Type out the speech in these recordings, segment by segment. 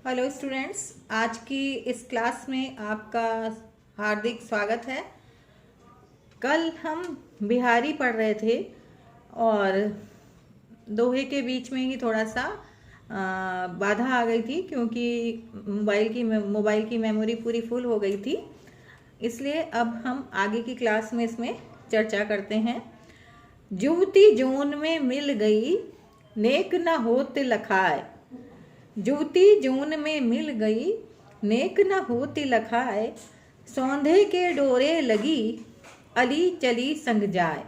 Hello students, आज की इस क्लास में आपका हार्दिक स्वागत है। कल हम बिहारी पढ़ रहे थे और दोहे के बीच में ही थोड़ा सा बाधा आ गई थी क्योंकि मोबाइल की मेमोरी पूरी फुल हो गई थी। इसलिए अब हम आगे की क्लास में इसमें चर्चा करते हैं। जुवती जून में मिल गई, नेक न होत लखाए। जुवती जून में मिल गई, नेक न होती लखाए। सौंधे के डोरे लगी, अली चली संग जाए।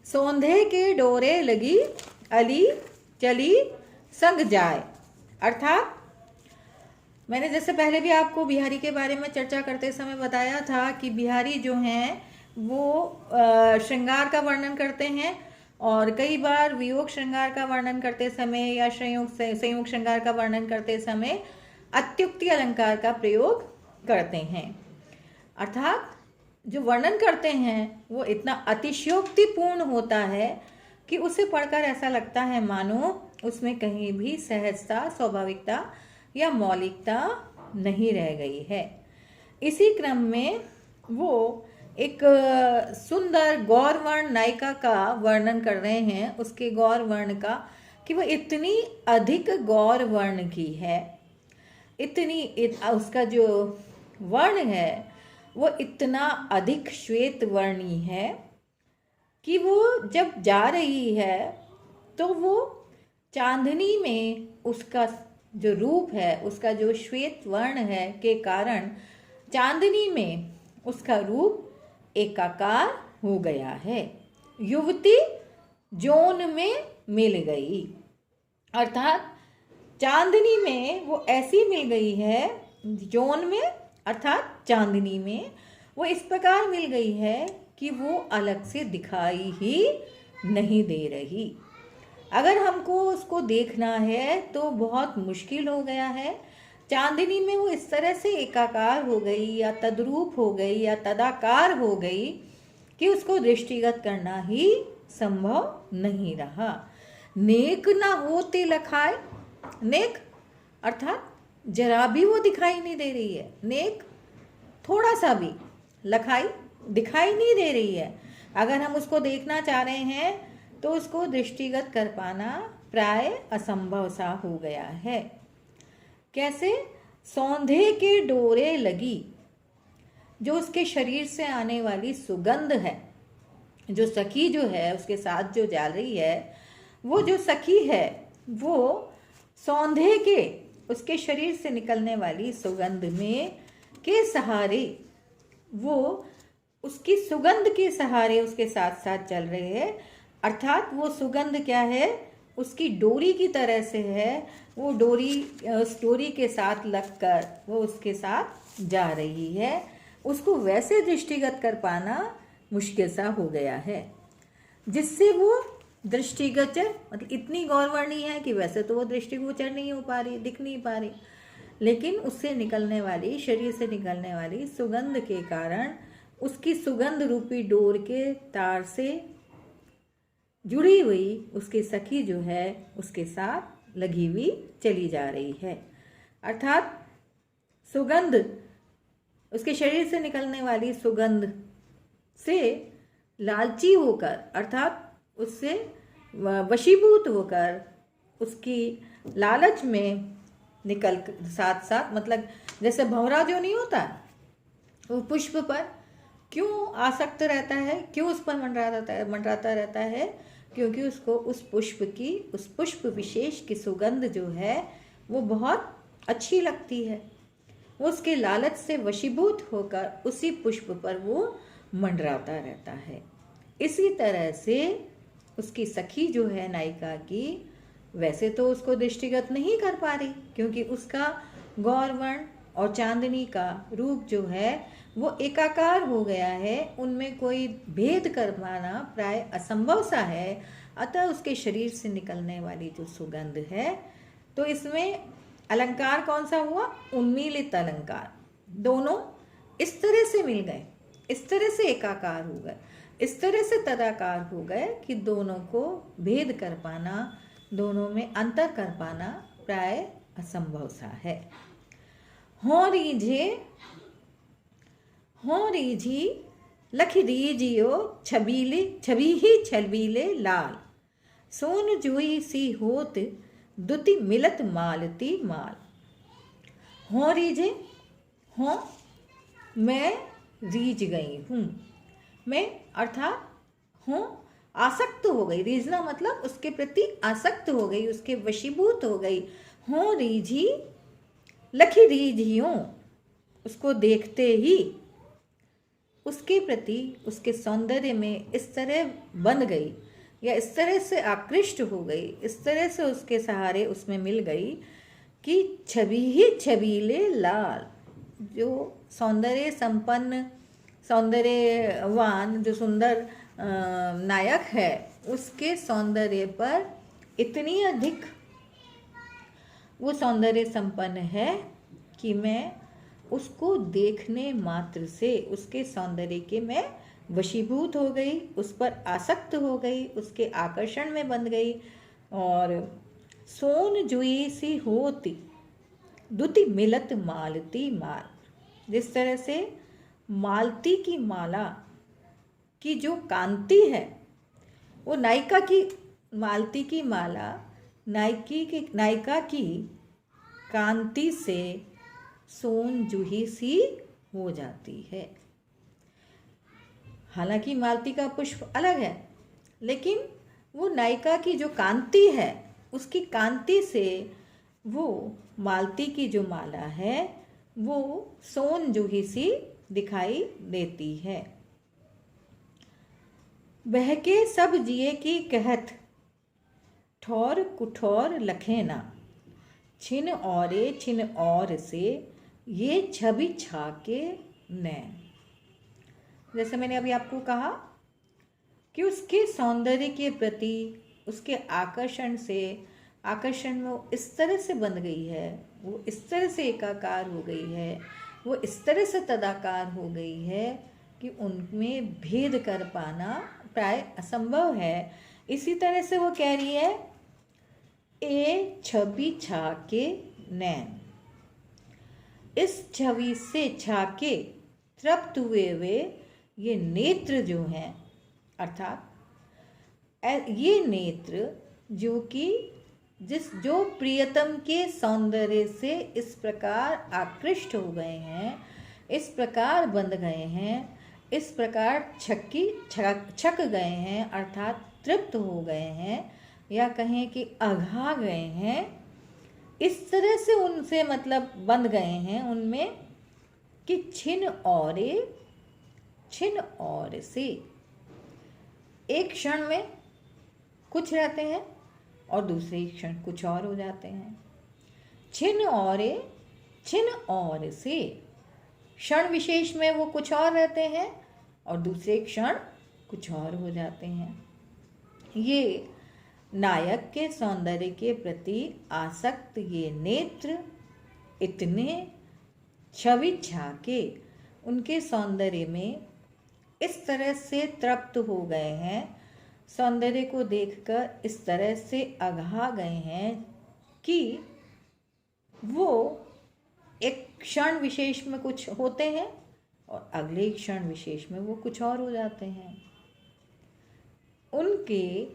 सौंधे के डोरे लगी, अली चली संग जाए। अर्थात मैंने जैसे पहले भी आपको बिहारी के बारे में चर्चा करते समय बताया था कि बिहारी जो हैं वो श्रृंगार का वर्णन करते हैं और कई बार वियोग श्रृंगार का वर्णन करते समय या संयोग श्रृंगार का वर्णन करते समय अत्युक्ति अलंकार का प्रयोग करते हैं। अर्थात जो वर्णन करते हैं वो इतना अतिशयोक्तिपूर्ण होता है कि उसे पढ़कर ऐसा लगता है मानो उसमें कहीं भी सहजता, स्वाभाविकता या मौलिकता नहीं रह गई है। इसी क्रम में वो एक सुंदर गौरवर्ण नायिका का वर्णन कर रहे हैं, उसके गौरवर्ण का, कि वो इतनी अधिक गौरवर्ण की है, उसका जो वर्ण है वो इतना अधिक श्वेत वर्णी है कि वो जब जा रही है तो वो चांदनी में उसका जो रूप है, उसका जो श्वेत वर्ण है के कारण चांदनी में उसका रूप एकाकार हो गया है। युवती जोन में मिल गई, अर्थात चांदनी में वो ऐसी मिल गई है, जोन में अर्थात चांदनी में वो इस प्रकार मिल गई है कि वो अलग से दिखाई ही नहीं दे रही। अगर हमको उसको देखना है तो बहुत मुश्किल हो गया है। चांदनी में वो इस तरह से एकाकार हो गई या तद्रूप हो गई या तदाकार हो गई कि उसको दृष्टिगत करना ही संभव नहीं रहा। नेक ना होते लखाए, नेक अर्थात जरा भी वो दिखाई नहीं दे रही है, नेक थोड़ा सा भी, लखाई दिखाई नहीं दे रही है। अगर हम उसको देखना चाह रहे हैं तो उसको दृष्टिगत कर पाना प्राय असंभव सा हो गया है। कैसे? सौंधे के डोरे लगी, जो उसके शरीर से आने वाली सुगंध है, जो सखी जो है उसके साथ जो जा रही है, वो जो सखी है वो सौंधे के उसके शरीर से निकलने वाली सुगंध में के सहारे, वो उसकी सुगंध के सहारे उसके साथ साथ चल रहे हैं। अर्थात वो सुगंध क्या है, उसकी डोरी की तरह से है। वो डोरी उस डोरी के साथ लगकर वो उसके साथ जा रही है। उसको वैसे दृष्टिगत कर पाना मुश्किल सा हो गया है, जिससे वो दृष्टिगोचर, मतलब इतनी गौरवर्णी है कि वैसे तो वो दृष्टिगोचर नहीं हो पा रही, दिख नहीं पा रही, लेकिन उससे निकलने वाली, शरीर से निकलने वाली सुगंध के कारण उसकी सुगंध रूपी डोर के तार से जुड़ी हुई उसकी सखी जो है उसके साथ लगी हुई चली जा रही है। अर्थात सुगंध, उसके शरीर से निकलने वाली सुगंध से लालची होकर, अर्थात उससे वशीभूत होकर उसकी लालच में निकल साथ साथ, मतलब जैसे भंवरा जो नहीं होता वो पुष्प पर क्यों आसक्त रहता है, क्यों उस पर मंडराता रहता है, क्योंकि उसको उस पुष्प विशेष की सुगंध जो है वो बहुत अच्छी लगती है। वो उसके लालच से वशीभूत होकर उसी पुष्प पर वो मंडराता रहता है। इसी तरह से उसकी सखी जो है नायिका की, वैसे तो उसको दृष्टिगत नहीं कर पा रही क्योंकि उसका गौरवर्ण और चांदनी का रूप जो है वो एकाकार हो गया है, उनमें कोई भेद कर पाना प्राय असंभव सा है। अतः उसके शरीर से निकलने वाली जो सुगंध है, तो इसमें अलंकार कौन सा हुआ? उन्मीलित अलंकार। दोनों इस तरह से मिल गए, इस तरह से एकाकार हो गए, इस तरह से तदाकार हो गए कि दोनों को भेद कर पाना, दोनों में अंतर कर पाना प्राय असंभव सा है। हों रीझी लख रीझियो छबीले छवि ही छबीले लाल, सोन जुई सी होत दुति मिलत मालती माल। हों रीझे, हों मैं रीझ गई हूँ, मैं अर्थात हूँ आसक्त हो गई। रीझना मतलब उसके प्रति आसक्त हो गई, उसके वशीभूत हो गई। हों रीझी लखी रीझियों, उसको देखते ही उसके प्रति, उसके सौंदर्य में इस तरह बंध गई या इस तरह से आकृष्ट हो गई, इस तरह से उसके सहारे उसमें मिल गई कि छवि ही छबीले लाल, जो सौंदर्य संपन्न, सौंदर्यवान, जो सुंदर नायक है, उसके सौंदर्य पर इतनी अधिक वो सौंदर्य संपन्न है कि मैं उसको देखने मात्र से उसके सौंदर्य के मैं वशीभूत हो गई, उस पर आसक्त हो गई, उसके आकर्षण में बंध गई। और सोन जुई सी होती दुति मिलत मालती माल, जिस तरह से मालती की माला की जो कांति है, वो नायिका की, मालती की माला नायिका की कांति से सोन जूही सी हो जाती है। हालांकि मालती का पुष्प अलग है, लेकिन वो नायिका की जो कांति है, उसकी कांति से वो मालती की जो माला है वो सोन जूही सी दिखाई देती है। बहके सब जिए की कहत ठौर कुठौर लखे ना, छिन और से ये छवि छाके नैन। जैसे मैंने अभी आपको कहा कि उसके सौंदर्य के प्रति, उसके आकर्षण में वो इस तरह से बन गई है, वो इस तरह से एकाकार हो गई है, वो इस तरह से तदाकार हो गई है कि उनमें भेद कर पाना प्राय असंभव है। इसी तरह से वो कह रही है ए छवि छाके नैन, इस छवि से छाके तृप्त हुए वे ये नेत्र जो हैं, अर्थात ये नेत्र जो कि जो प्रियतम के सौंदर्य से इस प्रकार आकृष्ट हो गए हैं, इस प्रकार बंध गए हैं, इस प्रकार छक गए हैं, अर्थात तृप्त हो गए हैं, या कहें कि अघा गए हैं, इस तरह से उनसे मतलब बंध गए हैं उनमें कि छिन और से एक क्षण में कुछ रहते हैं और दूसरे क्षण कुछ और हो जाते हैं। छिन और से क्षण विशेष में वो कुछ और रहते हैं और दूसरे क्षण कुछ और हो जाते हैं। ये नायक के सौंदर्य के प्रति आसक्त ये नेत्र इतने छवि छाके उनके सौंदर्य में इस तरह से तृप्त हो गए हैं, सौंदर्य को देखकर इस तरह से अघा गए हैं कि वो एक क्षण विशेष में कुछ होते हैं और अगले क्षण विशेष में वो कुछ और हो जाते हैं। उनके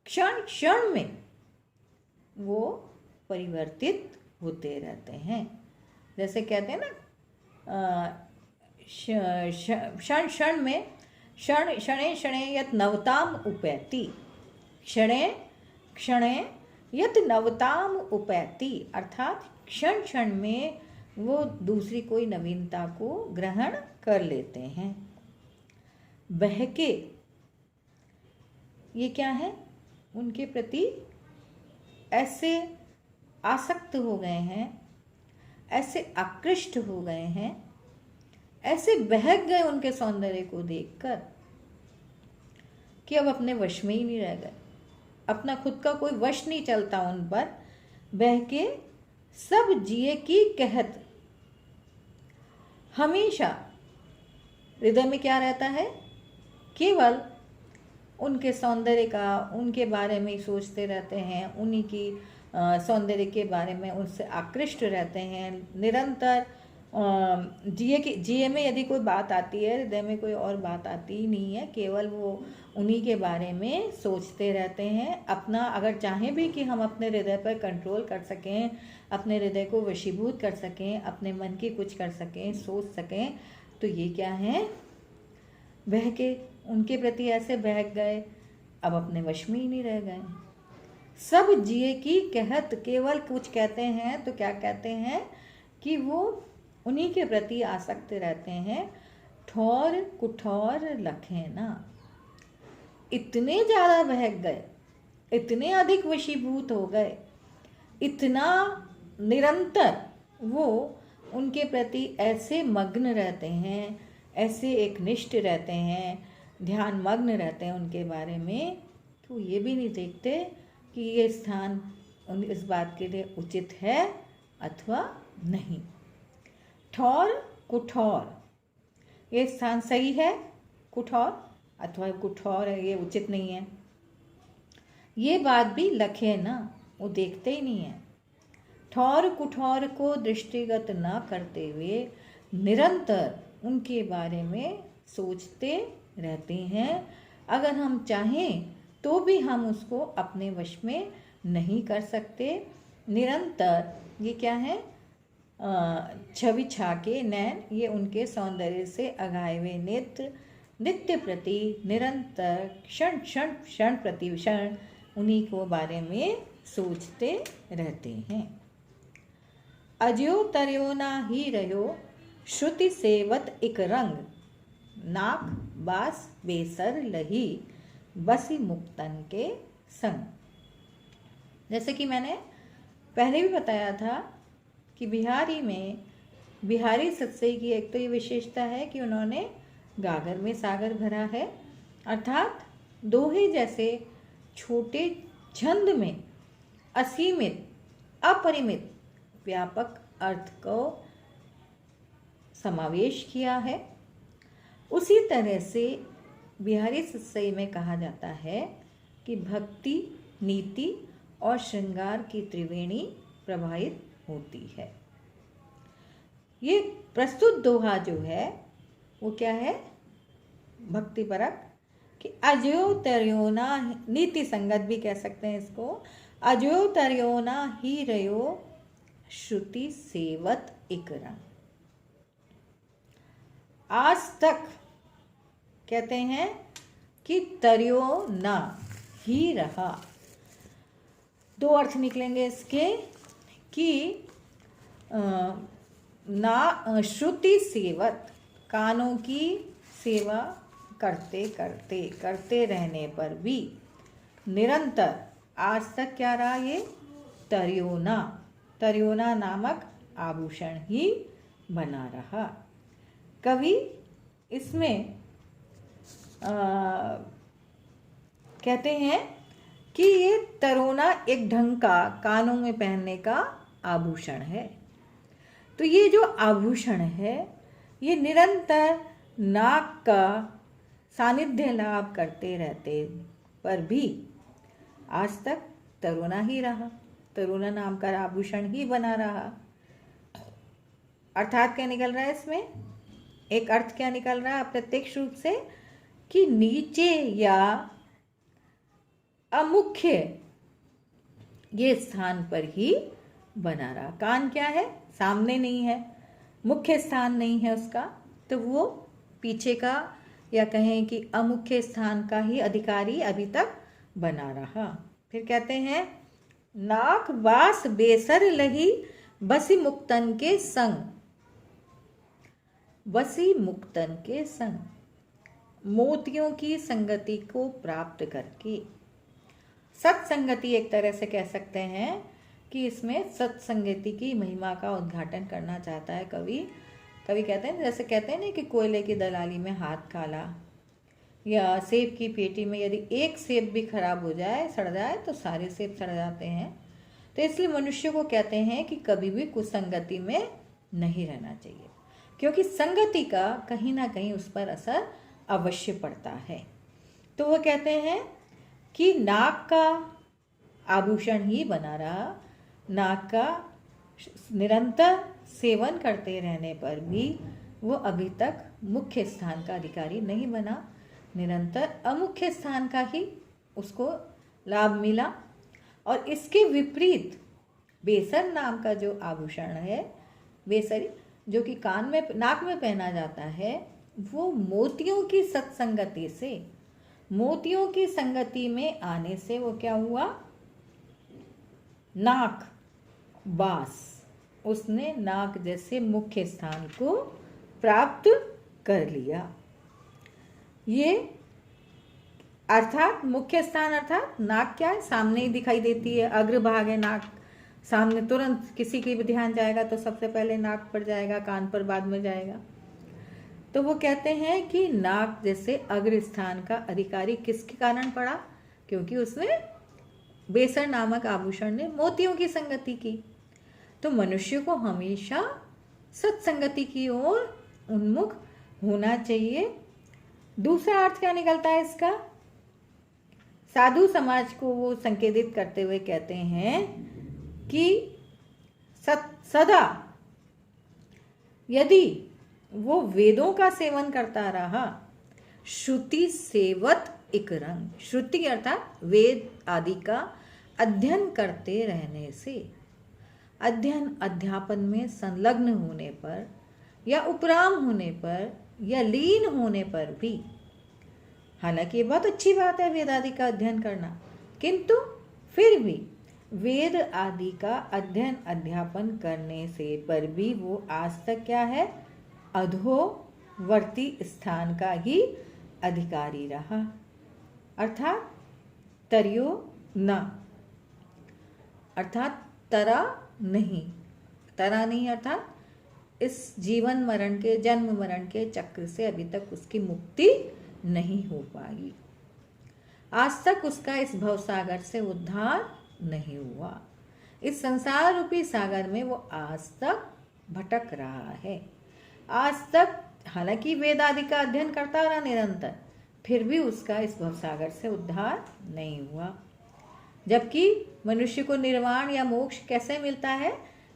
क्षण क्षण में वो परिवर्तित होते रहते हैं। जैसे कहते हैं ना, क्षण क्षण में क्षणे क्षणे यत नवताम उपैति, क्षणे क्षणे यत नवताम उपैति, अर्थात क्षण क्षण में वो दूसरी कोई नवीनता को ग्रहण कर लेते हैं। बहके, ये क्या है? उनके प्रति ऐसे आसक्त हो गए हैं, ऐसे आकृष्ट हो गए हैं, ऐसे बहक गए उनके सौंदर्य को देखकर कि अब अपने वश में ही नहीं रह गए। अपना खुद का कोई वश नहीं चलता उन पर। बहके सब जिए की कहत, हमेशा हृदय में क्या रहता है? केवल उनके सौंदर्य का, उनके बारे में सोचते रहते हैं, उन्हीं की सौंदर्य के बारे में उससे आकृष्ट रहते हैं। निरंतर जिए में यदि कोई बात आती है, हृदय में कोई और बात आती ही नहीं है, केवल वो उन्हीं के बारे में सोचते रहते हैं। अपना अगर चाहें भी कि हम अपने हृदय पर कंट्रोल कर सकें, अपने हृदय को वशीभूत कर सकें, अपने मन की कुछ कर सकें, सोच सकें, तो ये क्या है, बह के उनके प्रति ऐसे बहक गए, अब अपने वश में ही नहीं रह गए। सब जिए की कहत, केवल कुछ कहते हैं तो क्या कहते हैं कि वो उन्हीं के प्रति आसक्त रहते हैं। ठौर कुठौर लखे ना, इतने ज़्यादा बहक गए, इतने अधिक वशीभूत हो गए, इतना निरंतर वो उनके प्रति ऐसे मग्न रहते हैं, ऐसे एक निष्ठ रहते हैं, ध्यान मग्न रहते हैं उनके बारे में, तो ये भी नहीं देखते कि ये स्थान इस बात के लिए उचित है अथवा नहीं। ठौर कुठौर, ये स्थान सही है, कुठौर अथवा कुठौर है, ये उचित नहीं है, ये बात भी लखे ना, वो देखते ही नहीं है। ठौर कुठौर को दृष्टिगत न करते हुए निरंतर उनके बारे में सोचते रहते हैं। अगर हम चाहें तो भी हम उसको अपने वश में नहीं कर सकते। निरंतर ये क्या है, छवि छाके नैन, ये उनके सौंदर्य से अघाए हुए नेत्र नित्य प्रति निरंतर क्षण क्षण क्षण प्रति क्षण उन्हीं को बारे में सोचते रहते हैं। अज्यो तर्यो ना ही रहो श्रुति सेवत इक रंग, नाक बास बेसर लही बसी मुक्तन के संग। जैसे कि मैंने पहले भी बताया था कि बिहारी सत्सई की एक तो ये विशेषता है कि उन्होंने गागर में सागर भरा है, अर्थात दोहे जैसे छोटे छंद में असीमित अपरिमित व्यापक अर्थ को समावेश किया है। उसी तरह से बिहारी सत्सई में कहा जाता है कि भक्ति, नीति और श्रृंगार की त्रिवेणी प्रभावित होती है। ये प्रस्तुत दोहा जो है वो क्या है, भक्ति परक, कि अजयो तर्योना, नीति संगत भी कह सकते हैं इसको, अजयो तर्योना ही रयो श्रुति सेवत इक रंग। आज तक कहते हैं कि तर्यो ना ही रहा, दो अर्थ निकलेंगे इसके कि ना श्रुति सेवत, कानों की सेवा करते रहने पर भी निरंतर आज तक क्या रहा, ये तर्योना नामक आभूषण ही बना रहा। कवि इसमें कहते हैं कि ये तरोना एक ढंग का कानों में पहनने का आभूषण है। तो ये जो आभूषण है ये निरंतर नाक का सानिध्य लाभ करते रहते पर भी आज तक तरोना ही रहा, तरोना नाम का आभूषण ही बना रहा। अर्थात क्या निकल रहा है इसमें, एक अर्थ क्या निकल रहा है अप्रत्यक्ष रूप से, कि नीचे या अमुख्य ये स्थान पर ही बना रहा। कान क्या है, सामने नहीं है, मुख्य स्थान नहीं है उसका, तो वो पीछे का या कहें कि अमुख्य स्थान का ही अधिकारी अभी तक बना रहा। फिर कहते हैं नाक बास बेसर लही बसी मुक्तन के संग, बसी मुक्तन के संग, मोतियों की संगति को प्राप्त करके। सत्संगति एक तरह से कह सकते हैं कि इसमें सत्संगति की महिमा का उद्घाटन करना चाहता है कवि। कवि कहते हैं, जैसे कहते हैं ना कि कोयले की दलाली में हाथ काला, या सेब की पेटी में यदि एक सेब भी खराब हो जाए, सड़ जाए, तो सारे सेब सड़ जाते हैं। तो इसलिए मनुष्य को कहते हैं कि कभी भी कुसंगति में नहीं रहना चाहिए, क्योंकि संगति का कहीं ना कहीं उस पर असर अवश्य पड़ता है। तो वो कहते हैं कि नाक का आभूषण ही बना रहा। नाक का निरंतर सेवन करते रहने पर भी वो अभी तक मुख्य स्थान का अधिकारी नहीं बना, निरंतर अमुख्य स्थान का ही उसको लाभ मिला। और इसके विपरीत बेसर नाम का जो आभूषण है, बेसरी, जो कि कान में नाक में पहना जाता है, वो मोतियों की सत्संगति से, मोतियों की संगति में आने से वो क्या हुआ, नाक बास, उसने नाक जैसे मुख्य स्थान को प्राप्त कर लिया। ये अर्थात मुख्य स्थान अर्थात नाक क्या है, सामने ही दिखाई देती है, अग्रभाग है नाक, सामने तुरंत किसी की भी ध्यान जाएगा तो सबसे पहले नाक पर जाएगा, कान पर बाद में जाएगा। तो वो कहते हैं कि नाक जैसे अग्र स्थान का अधिकारी किसके कारण पड़ा, क्योंकि उसने बेसर नामक आभूषण ने मोतियों की संगति की। तो मनुष्य को हमेशा सत्संगति की ओर उन्मुख होना चाहिए। दूसरा अर्थ क्या निकलता है इसका, साधु समाज को वो संकेतित करते हुए कहते हैं कि सदा यदि वो वेदों का सेवन करता रहा, श्रुति सेवत इक रंग, श्रुति अर्थात वेद आदि का अध्ययन करते रहने से, अध्ययन अध्यापन में संलग्न होने पर या उपराम होने पर या लीन होने पर भी, हालांकि ये बहुत अच्छी बात है वेद आदि का अध्ययन करना, किंतु फिर भी वेद आदि का अध्ययन अध्यापन करने से पर भी वो आज तक क्या है, अधोवर्ती स्थान का ही अधिकारी रहा, अर्थात तर्यो न, अर्थात तरा नहीं अर्थात इस जीवन मरण के, जन्म मरण के चक्र से अभी तक उसकी मुक्ति नहीं हो पाई, आज तक उसका इस भवसागर से उद्धार नहीं हुआ, इस संसार रूपी सागर में वो आज तक भटक रहा है। आज तक हालांकि वेद आदि का अध्ययन करता रहा निरंतर, फिर भी उसका इस भवसागर से उद्धार नहीं हुआ। जबकि मनुष्य को निर्वाण या मोक्ष कैसे मिलता है,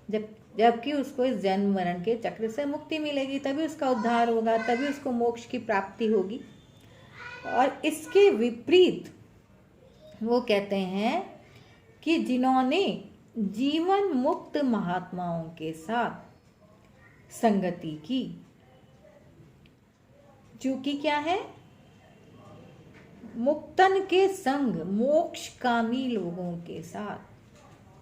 जबकि उसको इस जन्म मरण के चक्र से मुक्ति मिलेगी, तभी उसका उद्धार होगा, तभी उसको मोक्ष की प्राप्ति होगी। और इसके विपरीत वो कहते हैं कि जिन्होंने जीवन मुक्त महात्माओं के साथ संगति की, जो कि क्या है, मुक्तन के संग, मोक्षकामी लोगों के साथ,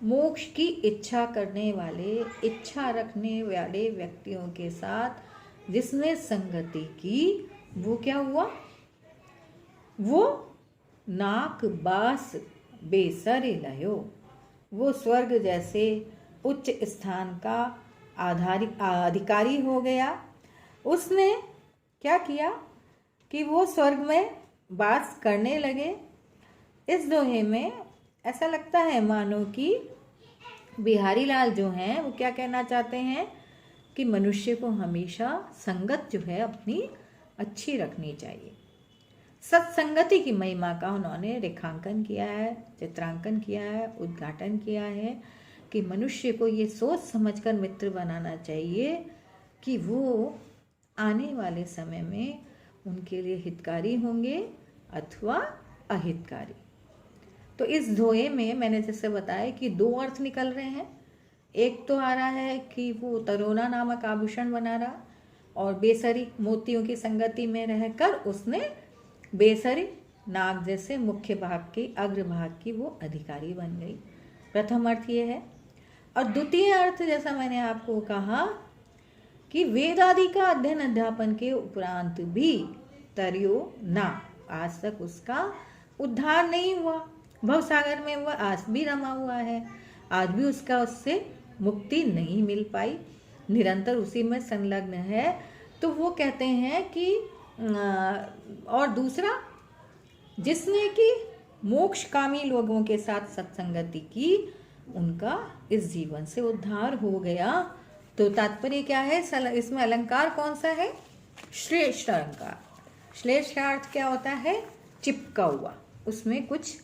मोक्ष की इच्छा करने वाले, इच्छा रखने वाले व्यक्तियों के साथ जिसने संगति की, वो क्या हुआ, वो नाक बास बेसर लयो, वो स्वर्ग जैसे उच्च स्थान का अधिकारी हो गया। उसने क्या किया कि वो स्वर्ग में वास करने लगे। इस दोहे में ऐसा लगता है मानो कि बिहारी लाल जो हैं वो क्या कहना चाहते हैं कि मनुष्य को हमेशा संगत जो है अपनी अच्छी रखनी चाहिए। सत्संगति की महिमा का उन्होंने रेखांकन किया है, चित्रांकन किया है, उद्घाटन किया है कि मनुष्य को ये सोच समझकर मित्र बनाना चाहिए कि वो आने वाले समय में उनके लिए हितकारी होंगे अथवा अहितकारी। तो इस दोहे में मैंने जैसे बताया कि दो अर्थ निकल रहे हैं। एक तो आ रहा है कि वो तरोना नामक आभूषण बना रहा और बेसरी मोतियों की संगति में रहकर उसने बेसरी नाग जैसे मुख्य भाग की, अग्रभाग की वो अधिकारी बन गई। प्रथम अर्थ ये है। और द्वितीय अर्थ जैसा मैंने आपको कहा कि वेद आदि का अध्ययन अध्यापन के उपरांत भी तरियो ना, आज तक उसका उद्धार नहीं हुआ, भवसागर में वह आज भी रमा हुआ है, आज भी उसका उससे मुक्ति नहीं मिल पाई, निरंतर उसी में संलग्न है। तो वो कहते हैं कि और दूसरा, जिसने कि मोक्षकामी लोगों के साथ सत्संगति की, उनका इस जीवन से उद्धार हो गया। तो तात्पर्य क्या है, इसमें अलंकार कौन सा है, श्रेष्ठ अलंकार। श्रेष्ठ का अर्थ क्या होता है, चिपका हुआ, उसमें कुछ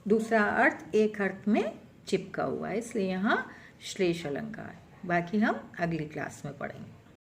दूसरा अर्थ एक अर्थ में चिपका हुआ है, इसलिए यहाँ श्लेष अलंकार। बाकी हम अगली क्लास में पढ़ेंगे।